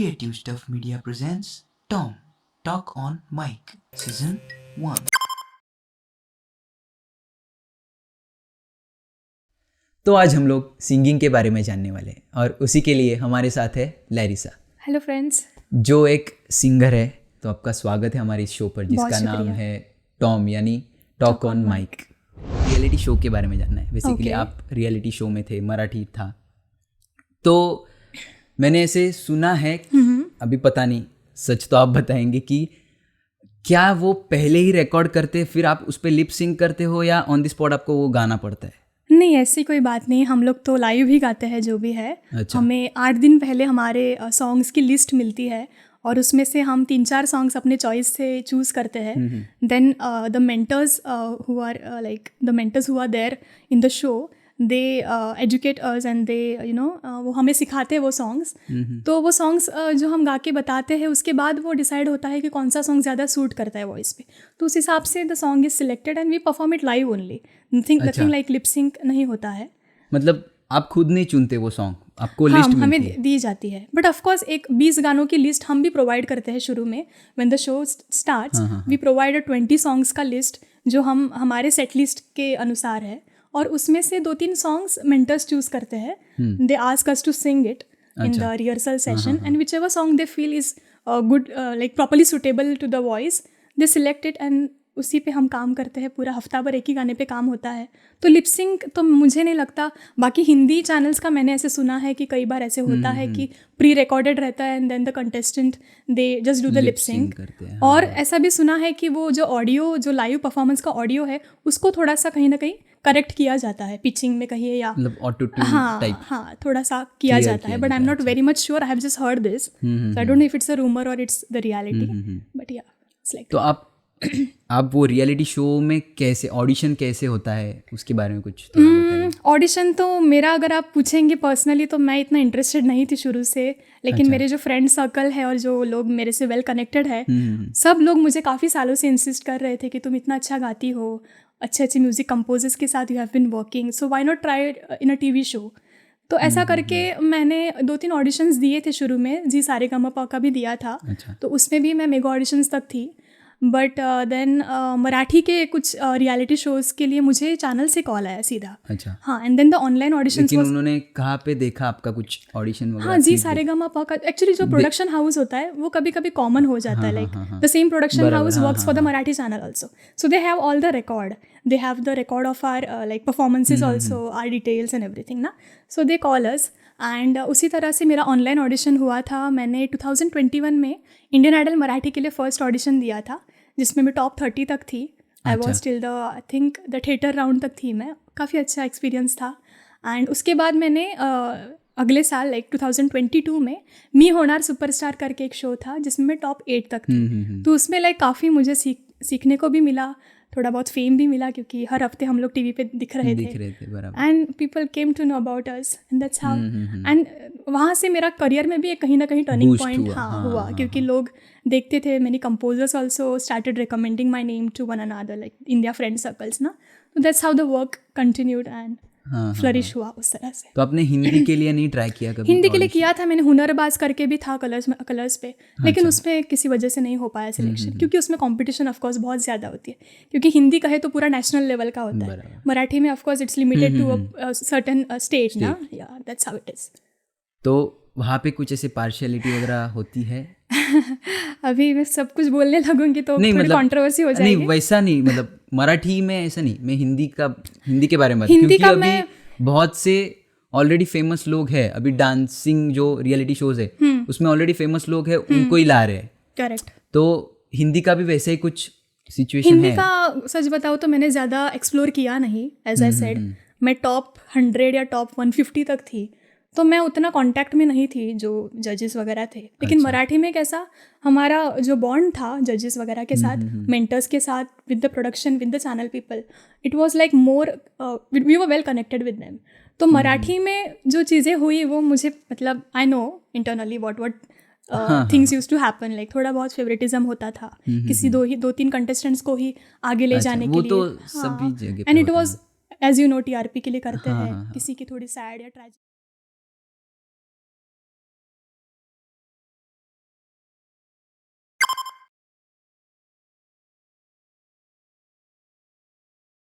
Creative Stuff Media presents Tom Talk on Mic Season 1. तो आज हम लोग सिंगिंग के बारे में जानने वाले हैं और उसी के लिए हमारे साथ है लैरिसा। Hello friends. जो एक सिंगर है। तो आपका स्वागत है हमारे इस शो पर जिसका नाम है टॉम यानी talk on mic. Reality show के बारे में जानना है। बेसिकली आप रियलिटी शो में थे, मराठी था। तो मैंने ऐसे सुना है, अभी पता नहीं सच तो आप बताएंगे कि क्या वो पहले ही रिकॉर्ड करते फिर आप उस पर लिप सिंक करते हो या ऑन द स्पॉट आपको वो गाना पड़ता है? नहीं, ऐसी कोई बात नहीं। हम लोग तो लाइव ही गाते हैं जो भी है। अच्छा। हमें 8 दिन पहले हमारे सॉन्ग्स की लिस्ट मिलती है और उसमें से हम 3-4 सॉन्ग्स अपने चॉइस से चूज़ करते हैं। Then the mentors who are there in the show, they educate us and they वो हमें सिखाते हैं वो सॉन्ग्स। तो वो सॉन्ग्स जो हम गा के बताते हैं उसके बाद वो डिसाइड होता है कि कौन सा सॉन्ग ज़्यादा सूट करता है वॉइस पे। तो उस हिसाब से the song is selected and we perform it live only. Nothing like lip sync नहीं होता है। मतलब आप खुद नहीं चुनते वो सॉन्ग, आपको लिस्ट मिलती हमें है? दी जाती है। बट ऑफकोर्स एक 20 गानों की लिस्ट हम भी प्रोवाइड करते हैं शुरू में। When the show starts we provide 20 songs का लिस्ट जो हम हमारे सेट लिस्ट के अनुसार है और उसमें से 2-3 सॉन्ग्स मेंटर्स चूज करते हैं। They ask us to sing it in the rehearsal session and whichever song they feel is good, like properly suitable to the voice, they select it and उसी पे हम काम करते हैं। पूरा हफ्ता भर एक ही गाने पे काम होता है। तो लिपसिंक तो मुझे नहीं लगता। बाकी हिंदी चैनल्स का मैंने ऐसे सुना है कि कई बार ऐसे होता है कि प्री रिकॉर्डेड रहता है and then the contestant they just do the lip sync. और ऐसा भी सुना है कि वो जो ऑडियो, जो लाइव परफॉर्मेंस का ऑडियो है, उसको थोड़ा सा कहीं ना कहीं करेक्ट किया जाता है, पिचिंग में कहिए या ऑटो ट्यून टाइप। हाँ, थोड़ा सा किया जाता है। But I am not very much sure, I have just heard this, so I don't know if it's a rumour और इट्स द रियलिटी, बट या इट्स लाइक। तो आप वो रियलिटी शो में कैसे ऑडिशन कैसे होता है उसके बारे में कुछ थोड़ा बताइए। ऑडिशन तो मेरा अगर आप पूछेंगे पर्सनली तो मैं इतना इंटरेस्टेड नहीं थी शुरू से। लेकिन मेरे जो फ्रेंड सर्कल है और जो लोग मेरे से वेल कनेक्टेड है, सब लोग मुझे काफ़ी सालों से इंसिस्ट कर रहे थे कि तुम इतना अच्छा गाती हो, अच्छे अच्छे म्यूजिक कंपोजर्स के साथ you have been working, so why not try in a TV show. तो ऐसा करके मैंने 2-3 ऑडिशंस दिए थे शुरू में। जी सारेगामापा का भी दिया था। तो उसमें भी मैं मेगा ऑडिशंस तक थी। बट देन मराठी के कुछ रियलिटी शोज़ के लिए मुझे चैनल से कॉल आया सीधा। अच्छा। हाँ, and then the online auditions. लेकिन उन्होंने कहाँ पे देखा आपका कुछ ऑडिशन वगैरह? हाँ, जी सारेगामापा का एक्चुअली जो प्रोडक्शन हाउस होता है वो कभी कभी कॉमन हो जाता है। Like the same production house works for the Marathi channel also, so they have all the record, they have the record of our like performances also, our details and everything ना। So they call us and उसी तरह से मेरा online audition हुआ था। मैंने 2021 में Indian idol Marathi के लिए फर्स्ट ऑडिशन दिया था जिसमें मैं टॉप 30 तक थी। I was till the I think the theatre round तक थी मैं। काफ़ी अच्छा एक्सपीरियंस था। एंड उसके बाद मैंने अगले साल लाइक 2022 में मी होनार सुपरस्टार करके एक शो था जिसमें मैं टॉप 8 तक थी। तो उसमें लाइक काफ़ी मुझे सीखने को भी मिला, थोड़ा बहुत फेम भी मिला क्योंकि हर हफ्ते हम लोग टीवी पे दिख रहे थे and people came to know about us and that's how. And वहाँ से मेरा करियर में भी एक कहीं ना कहीं टर्निंग पॉइंट हुआ क्योंकि लोग देखते थे। Many composers also started recommending my name to one another like in their friend circles ना। तो that's how the work continued and flourish हुआ उस तरह से। तो आपने हिंदी के लिए नहीं ट्राई किया कभी? हिंदी के लिए किया था मैंने, हुनरबाज करके भी था कलर्स पे, लेकिन उसमें किसी वजह से नहीं हो पाया सिलेक्शन क्योंकि उसमें कंपटीशन ऑफ कोर्स बहुत ज़्यादा होती है। क्योंकि हिंदी कहे तो पूरा नेशनल लेवल का होता है, मराठी में of course it's limited to a certain stage ना। या दैट्स हाउ इट इज। तो वहाँ पे कुछ ऐसे पार्शियलिटी वगैरह होती है? अभी मैं सब कुछ बोलने लगूंगी तो थोड़ी कंट्रोवर्सी हो जाएगी। नहीं वैसा नहीं, मतलब मराठी में ऐसा नहीं, मैं हिंदी के बारे में क्योंकि अभी बहुत से ऑलरेडी फेमस लोग हैं। अभी डांसिंग जो रियलिटी शोज है उसमें ऑलरेडी फेमस लोग हैं, उनको ही ला रहे हैं। करेक्ट। तो हिंदी का भी वैसे ही कुछ सिचुएशन है? हिंदी का सच बताओ तो मैंने ज़्यादा एक्सप्लोर किया नहीं। एज आई सेड मैं टॉप 100 या टॉप 150 तक थी, तो मैं उतना कांटेक्ट में नहीं थी जो जजेस वगैरह थे। लेकिन मराठी में कैसा हमारा जो बॉन्ड था जजेस वगैरह के साथ, मेंटर्स के साथ, with the production, with the channel people, it was like more we were well connected with them. तो मराठी में जो चीज़ें हुई वो मुझे मतलब I know internally what things use to happen. Like थोड़ा बहुत फेवरेटिज्म होता था किसी 2-3 कंटेस्टेंट्स को ही आगे ले जाने के लिए। तो सभी जगह and it was as you know TRP के लिए करते हैं, किसी की थोड़ी सैड या ट्रेजिक